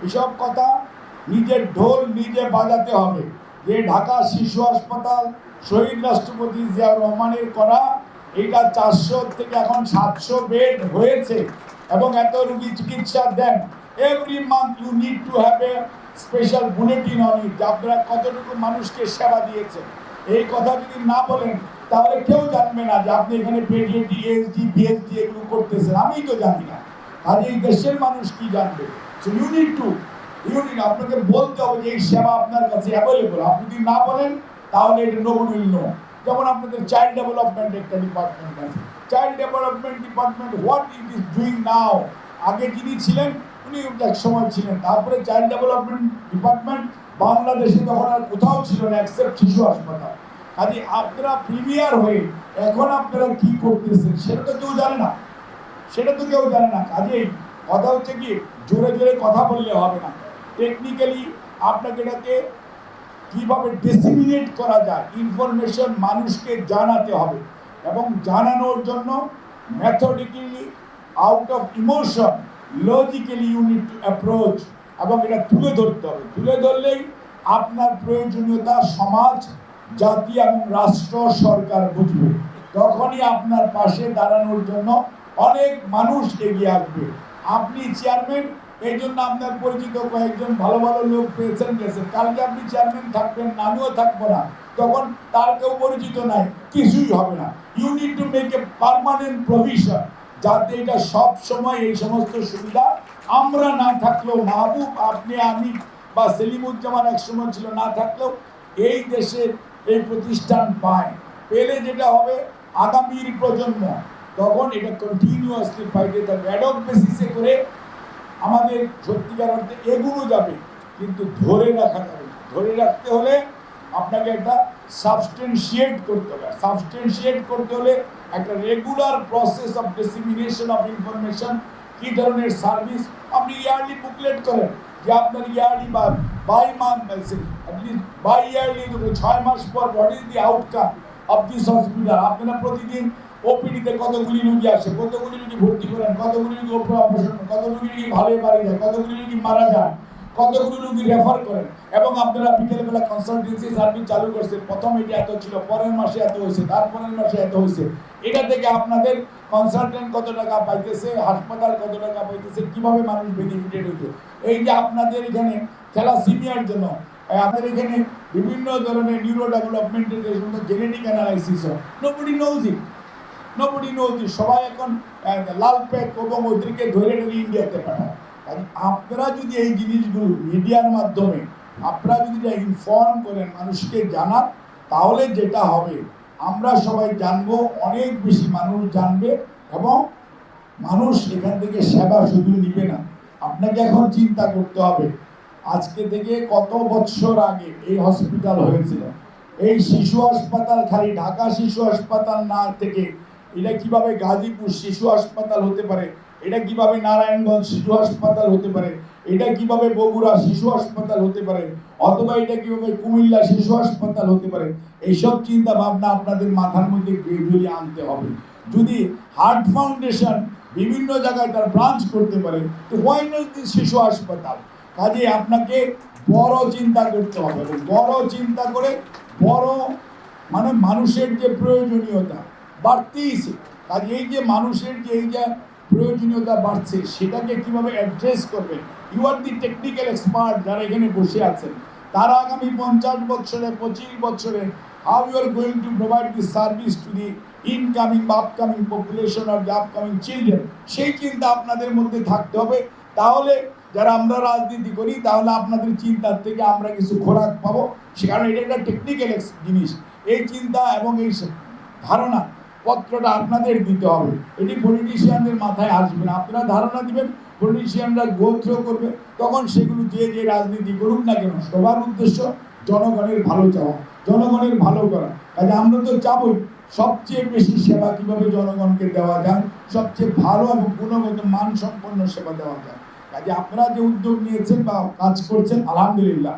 এসব কথা নিজের ঢোল নিজে বাজাতে হবে। যে ঢাকা শিশু হাসপাতাল শহীদ রাষ্ট্রপতি জিয়াউর রহমানের করা, এটা 400 থেকে এখন 700 বেড হয়েছে এবং এত রোগী চিকিৎসা দেন। Every month you need to have a special bulletin on it, আপনারা কতটুকু মানুষকে সেবা দিয়েছেন। এই কথা যদি না বলেন তাহলে কেউ জানবে না যে আপনি এখানে পেডিএটি, এসডি, পিএইচডি এগুলো করতেছেন। আমি তো জানি না, আর এই দেশের মানুষ কি জানবে? সো ইউ নিড আপনাকে বলতে হবে যে এই সেবা আপনার কাছে অ্যাভেলেবল। আপনি যদি না বলেন তাহলে এটা নোবডি উইল নো। যেমন আপনাদের চাইল্ড ডেভেলপমেন্ট একটা ডিপার্টমেন্ট আছে, child development department what it is doing now. আগে যিনি ছিলেন উনি এক সময় ছিলেন, তারপরে চাইল্ড ডেভেলপমেন্ট ডিপার্টমেন্ট বাংলাদেশে তখন আর কোথাও ছিল না এক্সেপ্ট শিশু হাসপাতাল। কাজে আপনারা প্রিমিয়ার হয়ে এখন আপনারা কি করতেছেন সেটা তো কেউ জানে না, কাজেই কথা হচ্ছে কি জোরে জোরে কথা বললে হবে না, টেকনিক্যালি আপনাকে এটাকে কিভাবে ডিসিমিনেট করা যায়, ইনফরমেশন মানুষকে জানাতে হবে এবং জানানোর জন্য methodically out of emotion logically you need to approach এবং এটা তুলে ধরতে হবে। তুলে ধরলেই আপনার প্রয়োজনীয়তা সমাজ, জাতি এবং রাষ্ট্র সরকার বুঝবে, তখনই আপনার পাশে দাঁড়ানোর জন্য অনেক মানুষ এগিয়ে আসবে। আপনি চেয়ারম্যান, এই জন্য আপনার পরিচিত কয়েকজন ভালো ভালো লোক পেয়েছেন গেছেন, কালকে আপনি চেয়ারম্যান থাকবেন না, আমিও থাকবো না, তখন তার কেউ পরিচিত নাই, কিছুই হবে না। You need to make a permanent provision যাতে এটা সব সময় এই সমস্ত সুবিধা আমরা না থাকলেও, মাহবুব, আপনি, আমি বা সেলিমুজ্জামান এক সময় ছিল, না থাকলেও এই দেশের এই প্রতিষ্ঠান পায়। পেলে যেটা হবে আগামীর প্রজন্ম তখন এটা কন্টিনিউয়াসলি পাইতে থাকবে, অ্যাডক বেসিসে করে আমাদের সত্যিকার অর্থে এগুলো যাবে, কিন্তু ধরে রাখা যাবে না। ধরে রাখতে হলে আপনাকে একটা সাবস্টেন্সিয়েট করতে হবে। সাবস্টেন্সিয়েট করতে হলে একটা regular process of dissemination of information, কী ধরনের সার্ভিস আপনি ইয়ারলি বুকলেট করেন যে আপনার ইয়ারলি বা by month at least by yearly 6 মাস পর what is the outcome of this hospital. আপনারা প্রতিদিন ওপিডিতে কতগুলি রোগী আসে, কতগুলি রোগী ভর্তি করেন, কতগুলি রোগী অপারেশন, কতগুলি রোগী ভালো বাড়ি যায়, কতগুলি রোগী মারা যায়, কতগুলি রোগী রেফার করেন। এবং আপনারা বিকেলবেলা কনসালটেন্সি সার্ভিস চালু করছেন, প্রথম এটা এত ছিল, পরের মাসে এত হয়েছে, তারপরের মাসে এত হয়েছে। এটা থেকে আপনাদের কনসালটেন্ট কত টাকা পাইতেছে, হাসপাতাল কত টাকা পাইতেছে, কিভাবে মানুষ বেনিফিটেড হয়েছে। এই যে আপনাদের এখানে থ্যালাসেমিয়ার জন্য আমাদের এখানে বিভিন্ন ধরনের নিউরো ডেভেলপমেন্টের জন্য জেনেটিক অ্যানালাইসিস হয়, নোবডি নোজ ইট। সবাই এখন লাল পেট এবং ওদেরকে ধরে ধরে ইন্ডিয়াতে পাঠায়। আপনারা যদি এই জিনিসগুলো মিডিয়ার মাধ্যমে আপনারা যদি ইনফর্ম করেন, মানুষকে জানান, তাহলে যেটা হবে আমরা সবাই জানবো, অনেক বেশি মানুষ জানবে এবং মানুষ এখান থেকে সেবা শুধু নিবে না। আপনাকে এখন চিন্তা করতে হবে আজকে থেকে কত বছর আগে এই হসপিটাল হয়েছিল। এই শিশু হাসপাতাল খালি ঢাকা শিশু হাসপাতাল না থেকে এটা কিভাবে গাজীপুর শিশু হাসপাতাল হতে পারে, এটা কিভাবে নারায়ণগঞ্জ শিশু হাসপাতাল হতে পারে, এটা কিভাবে বগুড়া শিশু হাসপাতাল হতে পারে, অথবা এটা কিভাবে কুমিল্লা শিশু হাসপাতাল হতে পারে, এইসব চিন্তা ভাবনা আপনাদের মাথার মধ্যে গ্রেজুয়ালি আনতে হবে। যদি হার্ট ফাউন্ডেশন বিভিন্ন জায়গায় তার ব্রাঞ্চ করতে পারে, তো হোয়াই নট দিস শিশু হাসপাতাল? কাজে আপনাকে বড় চিন্তা করতে হবে এবং বড় চিন্তা করে বড় মানে মানুষের যে প্রয়োজনীয়তা বাড়তেইছে, কাজে এই যে মানুষের যে এই যে প্রয়োজনীয়তা বাড়ছে সেটাকে কিভাবে অ্যাড্রেস করবে। You are the technical expert যারা এখানে বসে আছেন, তারা আগামী 50 বছরে 25 বছরে how you are going to provide this service to the incoming বা upcoming population or the upcoming children, সেই চিন্তা আপনাদের মধ্যে থাকতে হবে। তাহলে যারা আমরা রাজনীতি করি, তাহলে আপনাদের চিন্তার থেকে আমরা কিছু খোরাক পাবো। সেখানে এটা একটা টেকনিক্যাল জিনিস, এই চিন্তা এবং এই ধারণা পত্রটা আপনাদের দিতে হবে, এটি পলিটিশিয়ানদের মাথায় আসবে না। আপনারা ধারণা দিবেন, পলিটিশিয়ানরা গোথ্র করবে, তখন সেগুলো যে রাজনীতি করুক না কেন, সবার উদ্দেশ্য জনগণের ভালো চাওয়া, জনগণের ভালো করা। কাজে আমরা তো চাবই সবচেয়ে বেশি সেবা কীভাবে জনগণকে দেওয়া যায়, সবচেয়ে ভালো এবং গুণগত মানসম্পন্ন সেবা দেওয়া যায়। কাজে আপনারা যে উদ্যোগ নিয়েছেন বা কাজ করছেন, আলহামদুলিল্লাহ।